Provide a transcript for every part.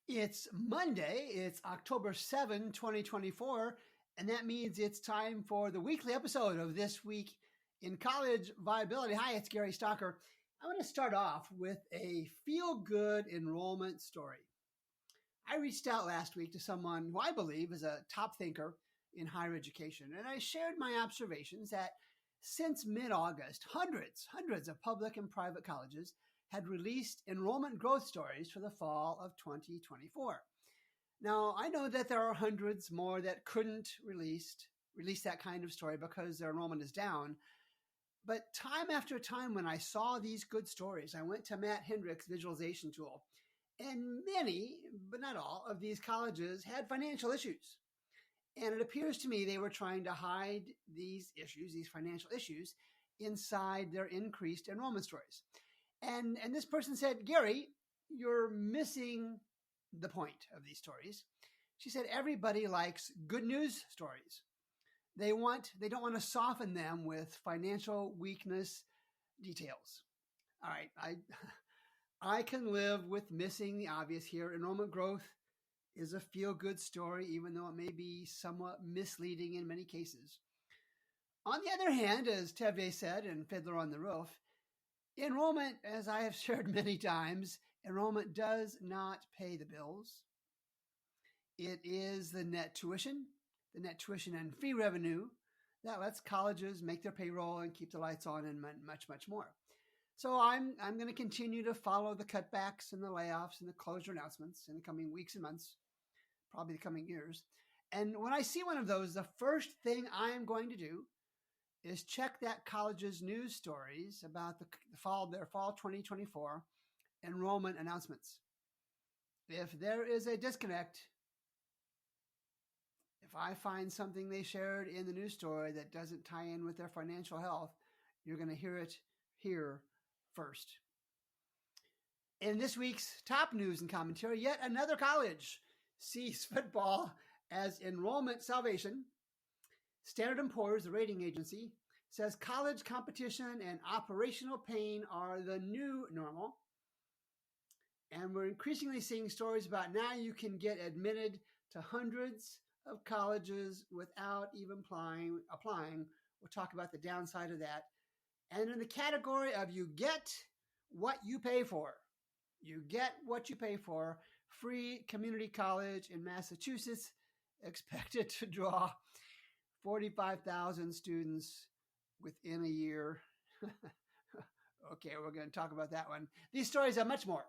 It's Monday. It's October 7, 2024, and that means it's time for the weekly episode of This Week in College Viability. Hi, it's Gary Stocker. I want to start off with a feel-good enrollment story. I reached out last week to someone who I believe is a top thinker in higher education, and I shared my observations that since mid-August, hundreds of public and private colleges had released enrollment growth stories for the fall of 2024. Now, I know that there are hundreds more that couldn't release that kind of story because their enrollment is down. But time after time, when I saw these good stories, I went to Matt Hendrick's visualization tool, and many, but not all, of these colleges had financial issues. And it appears to me they were trying to hide these issues, these financial issues, inside their increased enrollment stories. And this person said, Gary, you're missing the point of these stories. She said, everybody likes good news stories. They don't want to soften them with financial weakness details. All right, I can live with missing the obvious here. Enrollment growth is a feel-good story, even though it may be somewhat misleading in many cases. On the other hand, as Tevye said in Fiddler on the Roof, enrollment, as I have shared many times, enrollment does not pay the bills. It is the net tuition and fee revenue that lets colleges make their payroll and keep the lights on and much, much more. So I'm going to continue to follow the cutbacks and the layoffs and the closure announcements in the coming weeks and months, probably the coming years. And when I see one of those, the first thing I am going to do is check that college's news stories about their fall 2024 enrollment announcements. If there is a disconnect, if I find something they shared in the news story that doesn't tie in with their financial health, you're going to hear it here first. In this week's top news and commentary, yet another college sees football as enrollment salvation. Standard & Poor's, the rating agency, says college competition and operational pain are the new normal. And we're increasingly seeing stories about now you can get admitted to hundreds of colleges without even applying. We'll talk about the downside of that. And in the category of you get what you pay for. You get what you pay for. Free community college in Massachusetts expected to draw 45,000 students within a year. Okay, we're going to talk about that one. These stories and much more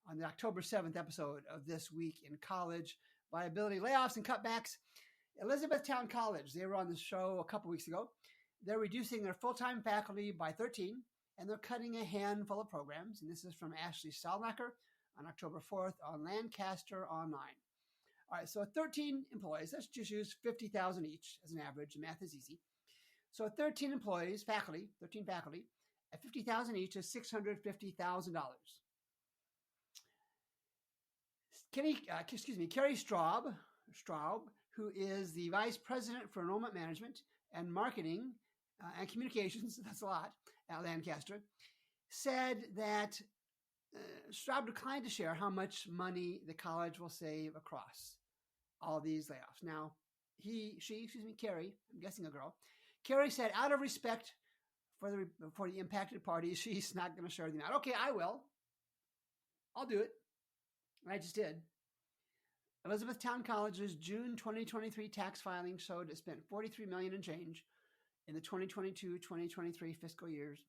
on the October 7th episode of This Week in College Viability, Layoffs and Cutbacks. Elizabethtown College, they were on the show a couple weeks ago. They're reducing their full-time faculty by 13, and they're cutting a handful of programs. And this is from Ashley Stalnaker on October 4th on Lancaster Online. All right, so 13 employees, let's just use 50,000 each as an average. Math is easy. So 13 employees, 13 faculty, at 50,000 each is $650,000. Carrie Straub, who is the Vice President for Enrollment Management and Marketing and Communications, that's a lot, at Lancaster, said that Straub declined to share how much money the college will save across all these layoffs. Now, Carrie, I'm guessing a girl, Carrie said, out of respect for the impacted parties, she's not going to share the amount. Okay, I will. I'll do it. And I just did. Elizabethtown College's June 2023 tax filing showed it spent $43 million and change in the 2022-2023 fiscal years.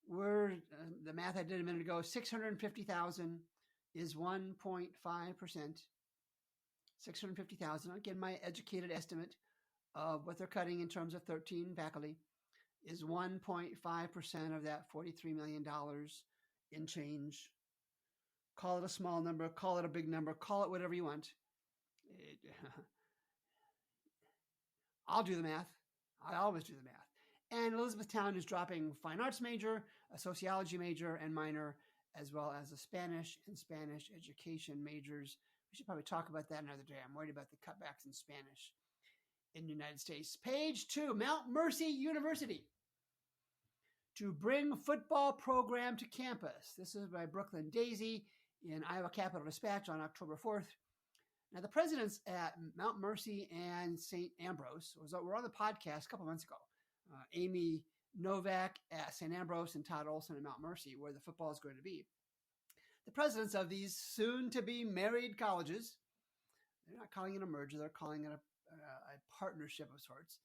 The math I did a minute ago, $650,000 is 1.5%. $650,000. Again, my educated estimate of what they're cutting in terms of 13 faculty is 1.5% of that $43 million in change. Call it a small number, call it a big number, call it whatever you want. I'll do the math. I always do the math. And Elizabethtown is dropping fine arts major, a sociology major and minor, as well as a Spanish and Spanish education majors. We should probably talk about that another day. I'm worried about the cutbacks in Spanish in the United States. Page 2, Mount Mercy University to bring football program to campus. This is by Brooklyn Daisy in Iowa Capital Dispatch on October 4th. Now, the presidents at Mount Mercy and St. Ambrose were on the podcast a couple months ago. Amy Novak at St. Ambrose and Todd Olson at Mount Mercy, where the football is going to be. The presidents of these soon-to-be married colleges, they're not calling it a merger, they're calling it a partnership of sorts.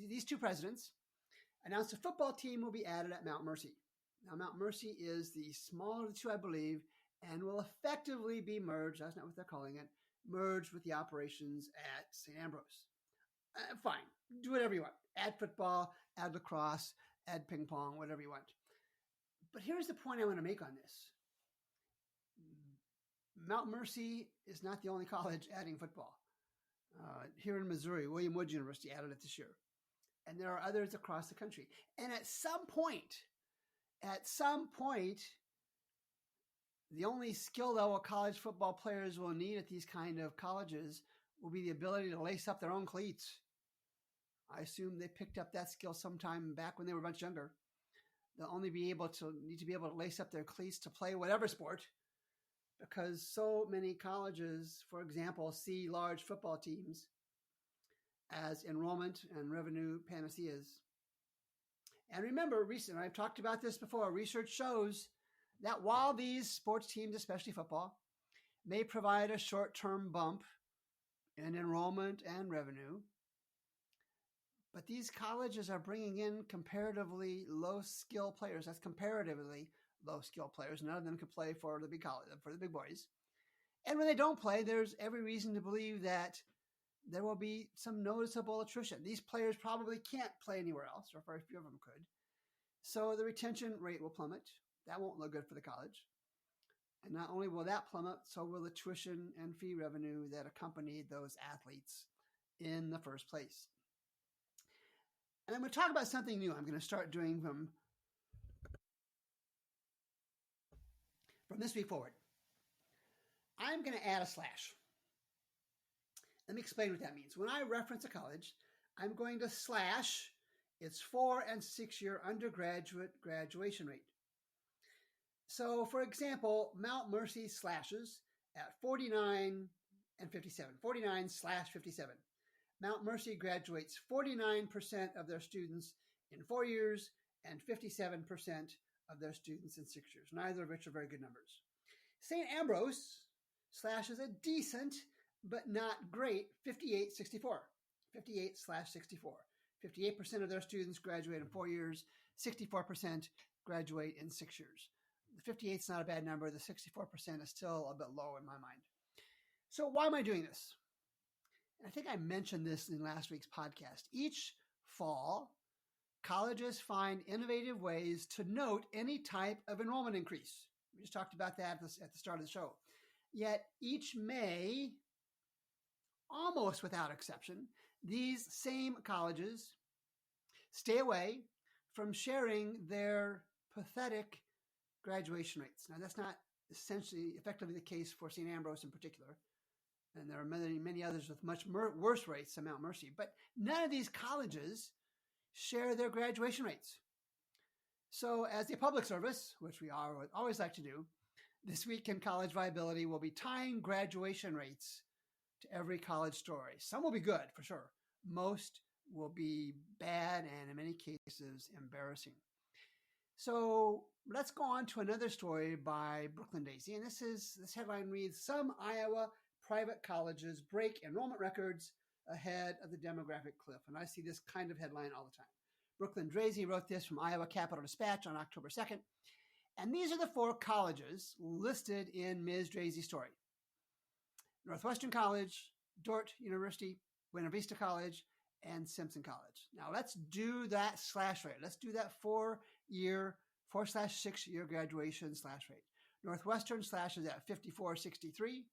These two presidents announced a football team will be added at Mount Mercy. Now, Mount Mercy is the smaller of the two, I believe, and will effectively be merged, that's not what they're calling it, merged with the operations at St. Ambrose. Fine, do whatever you want. Add football, add lacrosse, add ping pong, whatever you want. But here's the point I want to make on this. Mount Mercy is not the only college adding football. Here in Missouri, William Wood University added it this year. And there are others across the country. And at some point, the only skill level college football players will need at these kind of colleges will be the ability to lace up their own cleats. I assume they picked up that skill sometime back when they were much younger. They'll only need to be able to lace up their cleats to play whatever sport, because so many colleges, for example, see large football teams as enrollment and revenue panaceas. And remember, recently, I've talked about this before, research shows that while these sports teams, especially football, may provide a short-term bump in enrollment and revenue, but these colleges are bringing in comparatively low-skill players. That's comparatively low-skill players. None of them can play for the big boys. And when they don't play, there's every reason to believe that there will be some noticeable attrition. These players probably can't play anywhere else, or very few of them could. So the retention rate will plummet. That won't look good for the college. And not only will that plummet, so will the tuition and fee revenue that accompanied those athletes in the first place. And I'm going to talk about something new I'm going to start doing from this week forward. I'm going to add a slash. Let me explain what that means. When I reference a college, I'm going to slash its 4- and 6-year undergraduate graduation rate. So, for example, Mount Mercy slashes at 49 and 57, 49/57. Mount Mercy graduates 49% of their students in 4 years and 57% of their students in 6 years, neither of which are very good numbers. St. Ambrose slashes a decent but not great 58/64, 58/64. 58% of their students graduate in 4 years, 64% graduate in 6 years. The 58 is not a bad number. The 64% is still a bit low in my mind. So why am I doing this? I think I mentioned this in last week's podcast. Each fall, colleges find innovative ways to note any type of enrollment increase. We just talked about that at the start of the show. Yet each May, almost without exception, these same colleges stay away from sharing their pathetic graduation rates. Now, that's not effectively the case for St. Ambrose in particular. And there are many, many others with much worse rates than Mount Mercy. But none of these colleges share their graduation rates. So as a public service, which we always like to do, this week in College Viability, we'll be tying graduation rates to every college story. Some will be good, for sure. Most will be bad and in many cases embarrassing. So let's go on to another story by Brooklyn Daisy. And this headline reads, "Some Iowa private colleges break enrollment records ahead of the demographic cliff." And I see this kind of headline all the time. Brooklyn Daisy wrote this from Iowa Capital Dispatch on October 2nd. And these are the 4 colleges listed in Ms. Daisy's story: Northwestern College, Dordt University, Buena Vista College, and Simpson College. Now let's do that slash rate. Let's do that 4/6-year graduation slash rate. Northwestern slashes at 54/63.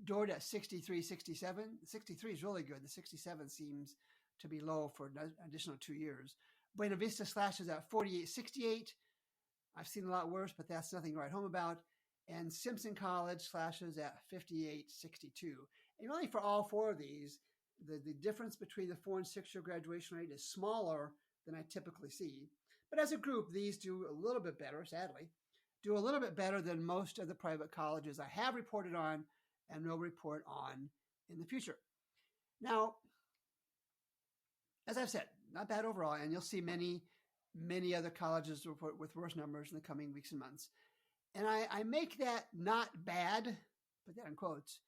Dordt at 63/67. The 63 is really good. The 67 seems to be low for an additional 2 years. Buena Vista slashes at 48/68. I've seen a lot worse, but that's nothing to write home about. And Simpson College slashes at 58/62. And really for all 4 of these, the difference between the 4- and 6-year graduation rate is smaller than I typically see. But as a group, these do a little bit better, sadly. do a little bit better than most of the private colleges I have reported on and will report on in the future. Now, as I've said, not bad overall, and you'll see many other colleges report with worse numbers in the coming weeks and months. And I make that not bad, put that in quotes,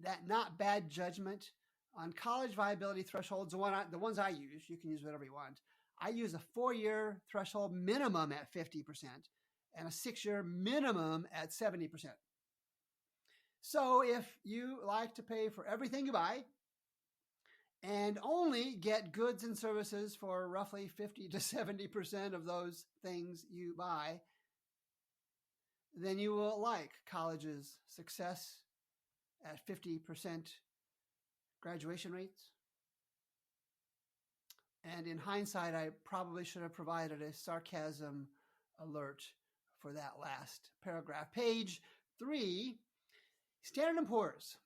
that not bad judgment on college viability thresholds, the ones I use. You can use whatever you want. I use a 4-year threshold minimum at 50% and a 6-year minimum at 70%. So if you like to pay for everything you buy and only get goods and services for roughly 50 to 70% of those things you buy, then you will like college's success at 50% graduation rates. And in hindsight, I probably should have provided a sarcasm alert for that last paragraph. Page 3, Standard & Poor's.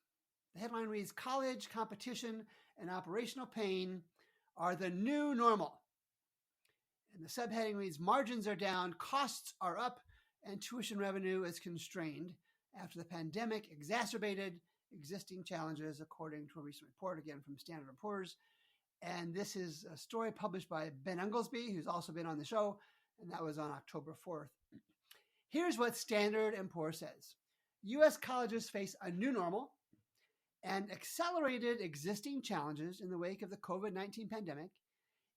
The headline reads, college competition and operational pain are the new normal. And the subheading reads, margins are down, costs are up, and tuition revenue is constrained after the pandemic exacerbated existing challenges, according to a recent report, again from Standard & Poor's. And this is a story published by Ben Unglesby, who's also been on the show, and that was on October 4th. Here's what Standard & Poor's says. U.S. colleges face a new normal and accelerated existing challenges in the wake of the COVID-19 pandemic,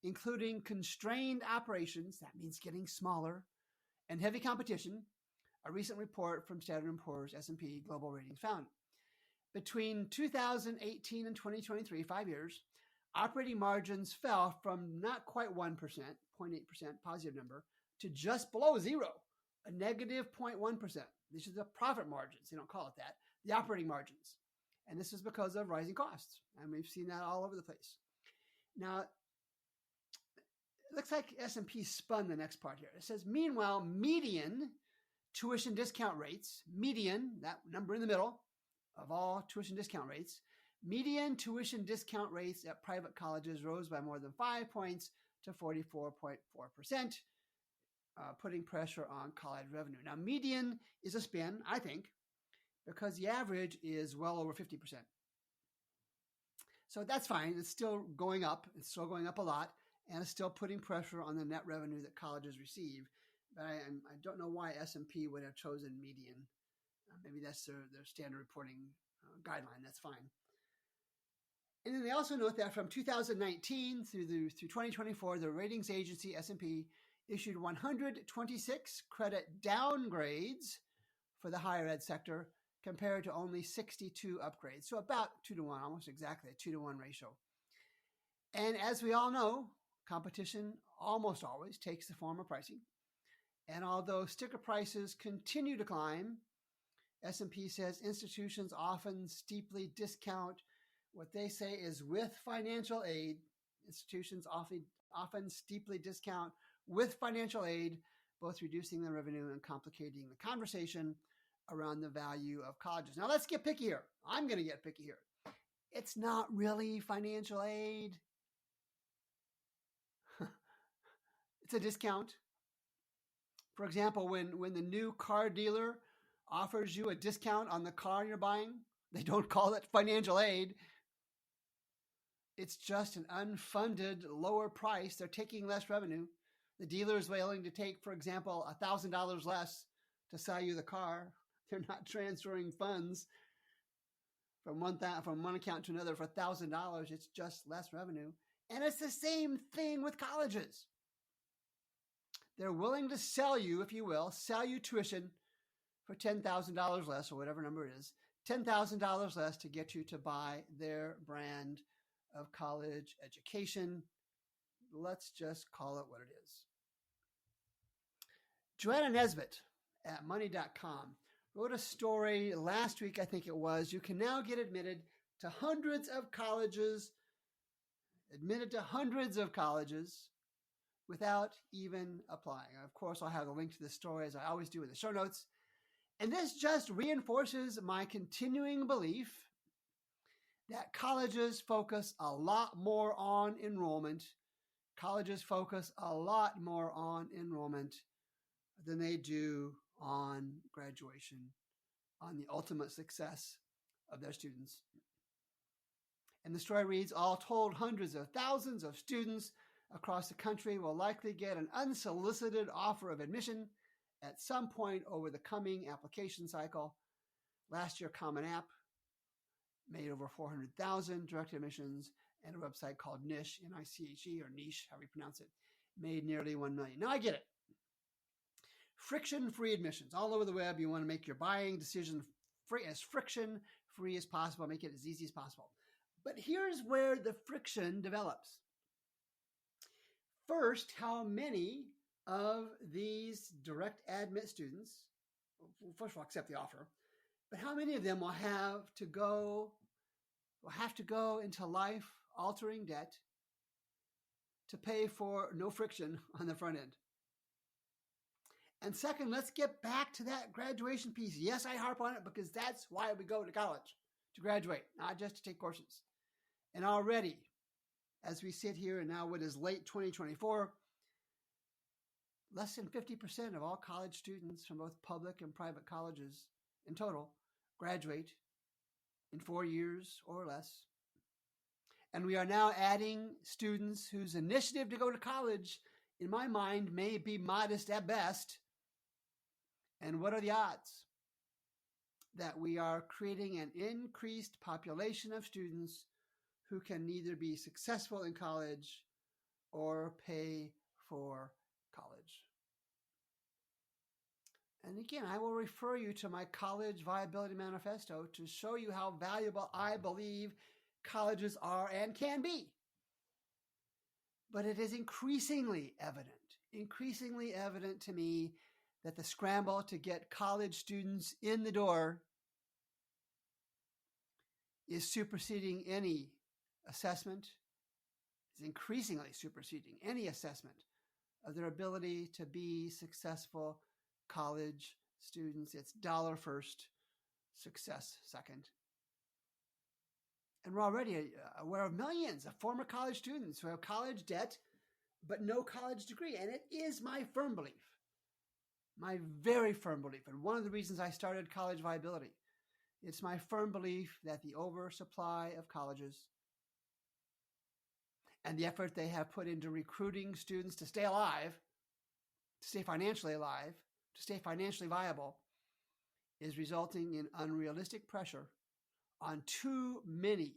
including constrained operations, that means getting smaller, and heavy competition, a recent report from Standard & Poor's S&P Global Ratings found. Between 2018 and 2023, 5 years, operating margins fell from not quite 1%, 0.8% positive number, to just below zero, a negative 0.1%. These are the profit margins. They don't call it that. The operating margins. And this is because of rising costs. And we've seen that all over the place. Now, it looks like S&P spun the next part here. It says, meanwhile, median tuition discount rates, median, that number in the middle of all tuition discount rates, median tuition discount rates at private colleges rose by more than 5 points to 44.4%, putting pressure on college revenue. Now, median is a spin, I think, because the average is well over 50%. So that's fine. It's still going up. It's still going up a lot, and it's still putting pressure on the net revenue that colleges receive. But I don't know why S&P would have chosen median. Maybe that's their standard reporting guideline. That's fine. And then they also note that from 2019 through 2024, the ratings agency S&P issued 126 credit downgrades for the higher ed sector compared to only 62 upgrades. So about 2-to-1, almost exactly a 2-to-1 ratio. And as we all know, competition almost always takes the form of pricing. And although sticker prices continue to climb, S&P says institutions often steeply discount what they say is with financial aid. Institutions often steeply discount with financial aid, both reducing the revenue and complicating the conversation around the value of colleges. Now let's get picky here. I'm going to get picky here. It's not really financial aid. It's a discount. For example, when the new car dealer offers you a discount on the car you're buying, they don't call it financial aid. It's just an unfunded lower price. They're taking less revenue. The dealer is willing to take, for example, $1,000 less to sell you the car. They're not transferring funds from one account to another for $1,000. It's just less revenue. And it's the same thing with colleges. They're willing to sell you, if you will, tuition for $10,000 less, or whatever number it is, $10,000 less to get you to buy their brand of college education. Let's just call it what it is. Joanna Nesbitt at money.com wrote a story last week, I think it was. You can now get admitted to hundreds of colleges without even applying. Of course, I'll have the link to the story, as I always do in the show notes. And this just reinforces my continuing belief that colleges focus a lot more on enrollment. Colleges focus a lot more on enrollment than they do on graduation, on the ultimate success of their students. And the story reads, all told, hundreds of thousands of students across the country will likely get an unsolicited offer of admission at some point over the coming application cycle. Last year, Common App made over 400,000 direct admissions, and a website called Niche, N-I-C-H-E, or Niche, however you pronounce it, made nearly 1 million. Now I get it. Friction-free admissions. All over the web, you want to make your buying decision as friction-free as possible, make it as easy as possible. But here's where the friction develops. First, how many of these direct admit students, first of all, accept the offer, but how many of them will have to go into life-altering debt to pay for no friction on the front end? And second, let's get back to that graduation piece. Yes, I harp on it because that's why we go to college, to graduate, not just to take courses. And already, as we sit here and now what is late 2024, less than 50% of all college students from both public and private colleges in total graduate in 4 years or less. And we are now adding students whose initiative to go to college, in my mind, may be modest at best. And what are the odds that we are creating an increased population of students who can neither be successful in college or pay for college? And again, I will refer you to my College Viability Manifesto to show you how valuable I believe colleges are and can be. But it is increasingly evident to me that the scramble to get college students in the door is superseding any assessment, is increasingly superseding any assessment of their ability to be successful college students. It's dollar first, success second. And we're already aware of millions of former college students who have college debt but no college degree. And it is my firm belief, my very firm belief, and one of the reasons I started College Viability, it's my firm belief that the oversupply of colleges and the effort they have put into recruiting students to stay alive, to stay financially alive, to stay financially viable, is resulting in unrealistic pressure on too many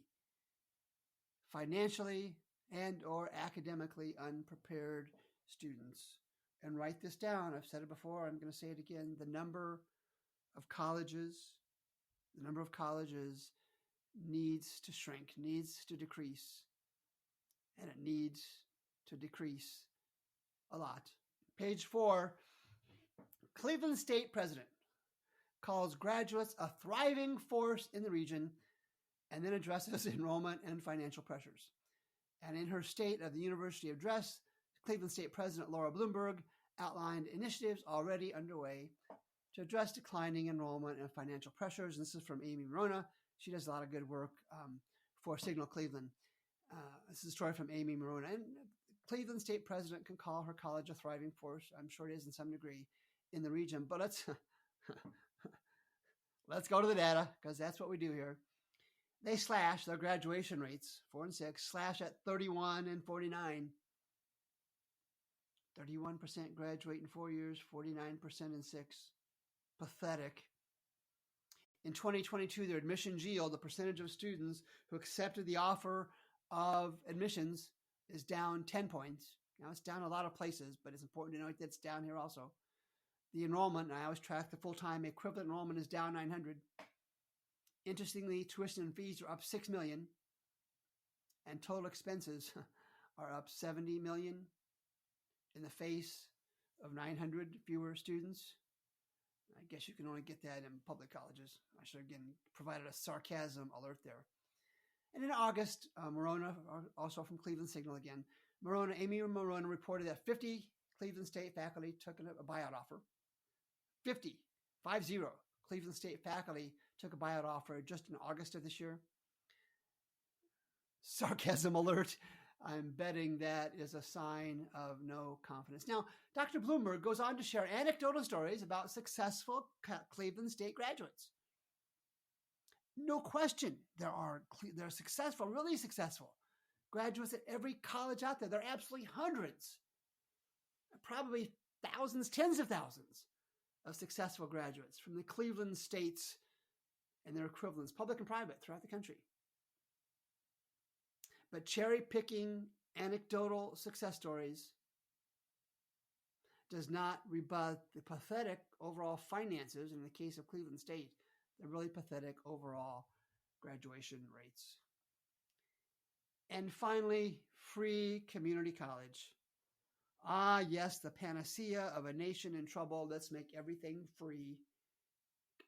financially and or academically unprepared students. And write this down. I've said it before. I'm going to say it again. The number of colleges needs to shrink, needs to decrease, and it needs to decrease a lot. Page 4, Cleveland State President calls graduates a thriving force in the region and then addresses enrollment and financial pressures. And in her State of the University address, Cleveland State President Laura Bloomberg outlined initiatives already underway to address declining enrollment and financial pressures. And this is from Amy Morona. She does a lot of good work for Signal Cleveland. This is a story from Amy Morona. And Cleveland State President can call her college a thriving force. I'm sure it is in some degree in the region. But let's go to the data, because that's what we do here. They slash their graduation rates, 4 and 6, slash at 31 and 49. 31% graduate in 4 years, 49% in 6. Pathetic. In 2022, their admissions yield, the percentage of students who accepted the offer of admissions, is down 10 points. Now, it's down a lot of places, but it's important to note that it's down here also. The enrollment, and I always track the full-time equivalent enrollment, is down 900. Interestingly, tuition and fees are up $6 million, and total expenses are up $70 million in the face of 900 fewer students. I guess you can only get that in public colleges. I should have, again, provided a sarcasm alert there. And in August, Morona, also from Cleveland Signal again, Amy Morona reported that 50 Cleveland State faculty took a buyout offer. 50 Cleveland State faculty took a buyout offer just in August of this year. Sarcasm alert. I'm betting that is a sign of no confidence. Now, Dr. Bloomberg goes on to share anecdotal stories about successful Cleveland State graduates. No question, they're successful, really successful graduates at every college out there. There are absolutely hundreds, probably thousands, tens of thousands of successful graduates from the Cleveland States and their equivalents, public and private, throughout the country. But cherry-picking anecdotal success stories does not rebut the pathetic overall finances. In the case of Cleveland State, the really pathetic overall graduation rates. And finally, free community college. Ah, yes, the panacea of a nation in trouble. Let's make everything free.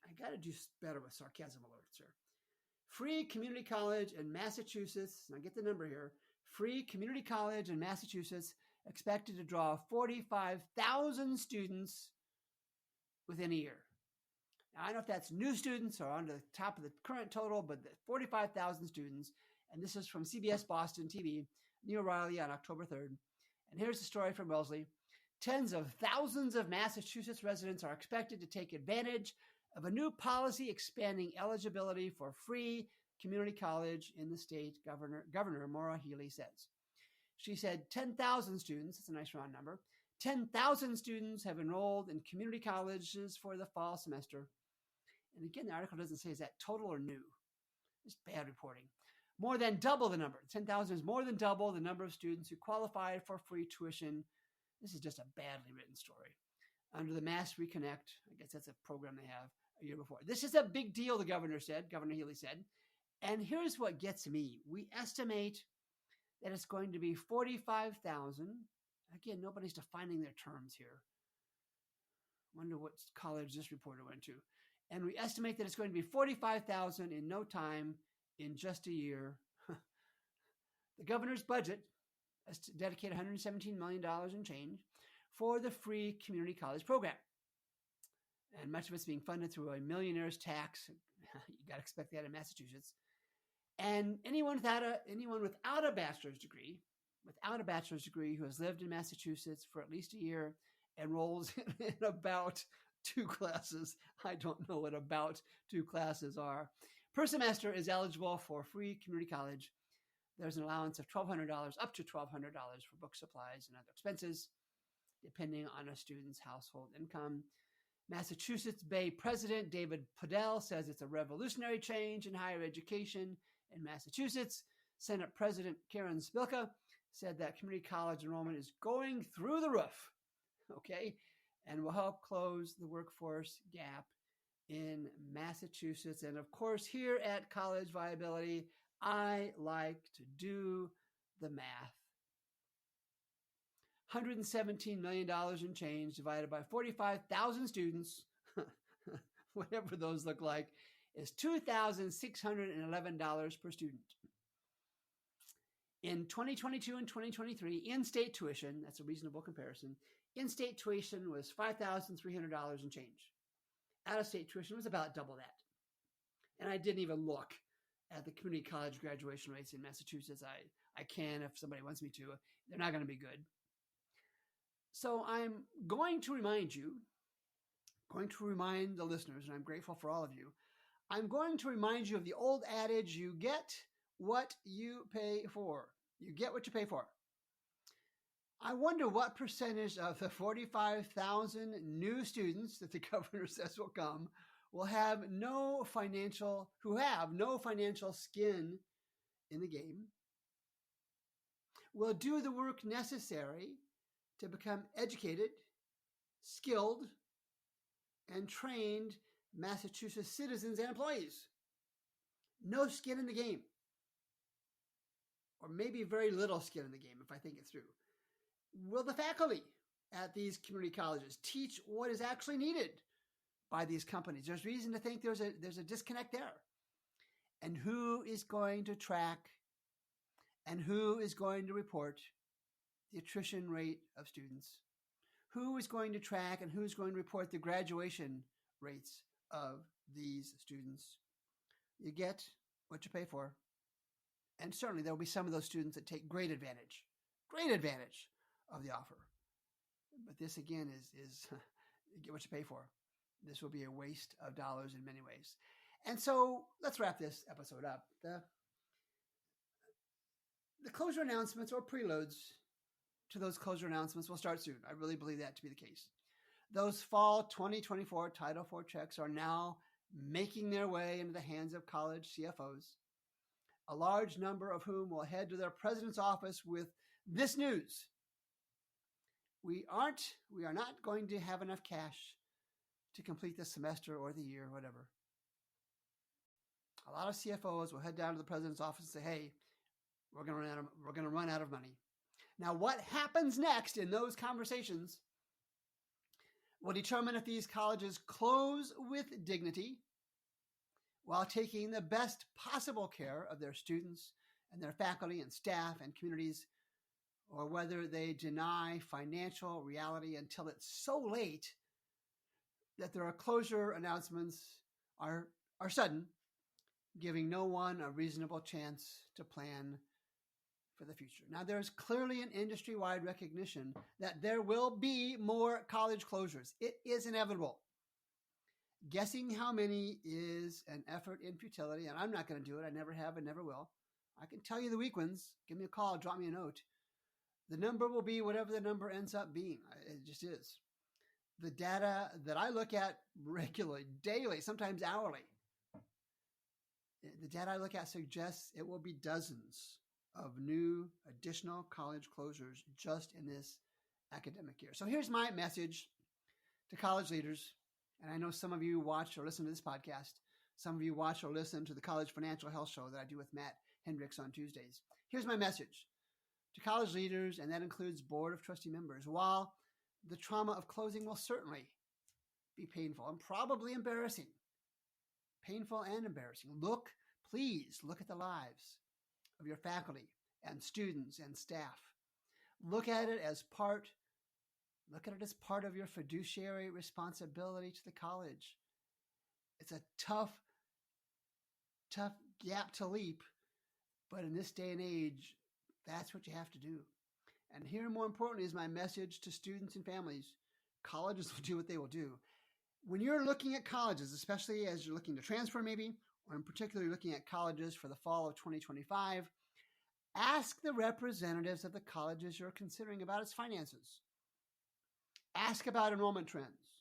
I got to do better with sarcasm alerts here. Free community college in Massachusetts. Now get the number here. Free community college in Massachusetts expected to draw 45,000 students within a year. Now, I don't know if that's new students or on the top of the current total, but 45,000 students. And this is from CBS Boston TV, Neil Riley on October 3rd. And here's the story from Wellesley. Tens of thousands of Massachusetts residents are expected to take advantage of a new policy expanding eligibility for free community college in the state, Governor Maura Healey says. She said 10,000 students, that's a nice round number, 10,000 students have enrolled in community colleges for the fall semester. And again, the article doesn't say is that total or new. It's bad reporting. More than double the number. 10,000 is more than double the number of students who qualified for free tuition. This is just a badly written story. Under the Mass Reconnect, I guess that's a program they have a year before. This is a big deal, the governor said, Governor Healey said. And here's what gets me. We estimate that it's going to be 45,000. Again, nobody's defining their terms here. Wonder what college this reporter went to. And we estimate that it's going to be 45,000 in no time, in just a year. The governor's budget has to dedicate $117 million and change for the free community college program. And much of it's being funded through a millionaire's tax. You got to expect that in Massachusetts. And anyone without a bachelor's degree, who has lived in Massachusetts for at least a year, enrolls in about 2 classes. I don't know what about 2 classes are. Per semester is eligible for free community college. There's an allowance of $1,200, up to $1,200 for book supplies and other expenses, depending on a student's household income. Massachusetts Bay President David Podell says it's a revolutionary change in higher education in Massachusetts. Senate President Karen Spilka said that community college enrollment is going through the roof, okay, and will help close the workforce gap in Massachusetts. And of course, here at College Viability, I like to do the math. $117 million in change divided by 45,000 students, whatever those look like, is $2,611 per student. In 2022 and 2023, in-state tuition, that's a reasonable comparison, in-state tuition was $5,300 and change. Out-of-state tuition was about double that. And I didn't even look at the community college graduation rates in Massachusetts. I can if somebody wants me to. They're not going to be good. So I'm going to remind the listeners, and I'm grateful for all of you, I'm going to remind you of the old adage, you get what you pay for. You get what you pay for. I wonder what percentage of the 45,000 new students that the governor says will come will have no financial skin in the game, will do the work necessary to become educated, skilled, and trained Massachusetts citizens and employees. No skin in the game. Or maybe very little skin in the game if I think it through. Will the faculty at these community colleges teach what is actually needed by these companies? There's reason to think there's a disconnect there. And who is going to track and who is going to report the attrition rate of students? Who is going to track and who's going to report the graduation rates of these students? You get what you pay for. And certainly there will be some of those students that take great advantage of the offer. But this again is you get what you pay for. This will be a waste of dollars in many ways. And so let's wrap this episode up. The closure announcements or preloads to those closure announcements will start soon. I really believe that to be the case. Those fall 2024 Title IV checks are now making their way into the hands of college CFOs, a large number of whom will head to their president's office with this news. We are not going to have enough cash to complete the semester or the year, whatever. A lot of CFOs will head down to the president's office and say, hey, we're going to run out of money. Now, what happens next in those conversations will determine if these colleges close with dignity while taking the best possible care of their students and their faculty and staff and communities, or whether they deny financial reality until it's so late that their closure announcements are sudden, giving no one a reasonable chance to plan for the future. Now, there's clearly an industry-wide recognition that there will be more college closures. It is inevitable. Guessing how many is an effort in futility, and I'm not going to do it. I never have and never will. I can tell you the weak ones. Give me a call, drop me a note. The number will be whatever the number ends up being. It just is. The data that I look at regularly, daily, sometimes hourly, the data I look at suggests it will be dozens of new additional college closures just in this academic year. So here's my message to college leaders. And I know some of you watch or listen to this podcast. Some of you watch or listen to the College Financial Health Show that I do with Matt Hendricks on Tuesdays. Here's my message to college leaders, and that includes Board of Trustee members. While the trauma of closing will certainly be painful and probably embarrassing, painful and embarrassing, please look at the lives of your faculty and students and staff. Look at it as part of your fiduciary responsibility to the college. It's a tough gap to leap, but in this day and age, that's what you have to do. And here, more importantly, is my message to students and families. Colleges will do what they will do. When you're looking at colleges, especially as you're looking to transfer maybe, or in particular looking at colleges for the fall of 2025, ask the representatives of the colleges you're considering about its finances. Ask about enrollment trends.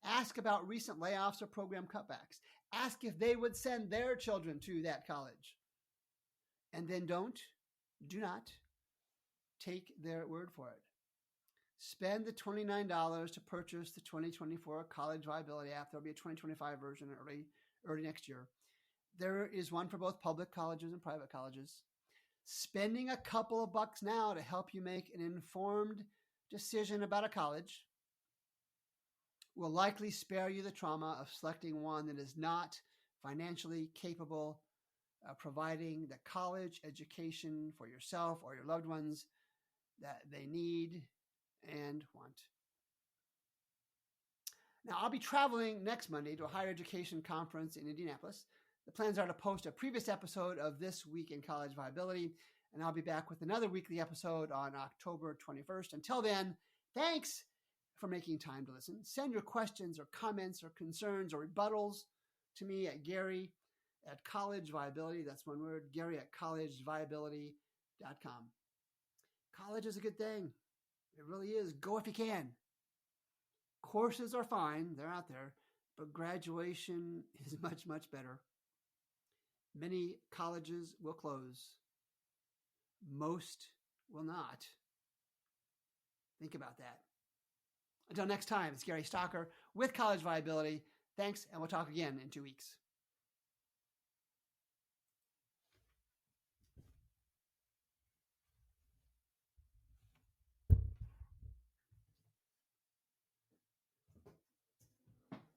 Ask about recent layoffs or program cutbacks. Ask if they would send their children to that college. And then do not take their word for it. Spend the $29 to purchase the 2024 College Viability app. There'll be a 2025 version early next year. There is one for both public colleges and private colleges. Spending a couple of bucks now to help you make an informed decision about a college will likely spare you the trauma of selecting one that is not financially capable of providing the college education for yourself or your loved ones that they need and want. Now, I'll be traveling next Monday to a higher education conference in Indianapolis. The plans are to post a previous episode of This Week in College Viability, and I'll be back with another weekly episode on October 21st. Until then, thanks for making time to listen. Send your questions or comments or concerns or rebuttals to me at Gary at College Viability. That's one word, Gary at collegeviability.com. College is a good thing. It really is. Go if you can. Courses are fine. They're out there. But graduation is much, much better. Many colleges will close. Most will not. Think about that. Until next time, it's Gary Stocker with College Viability. Thanks, and we'll talk again in 2 weeks.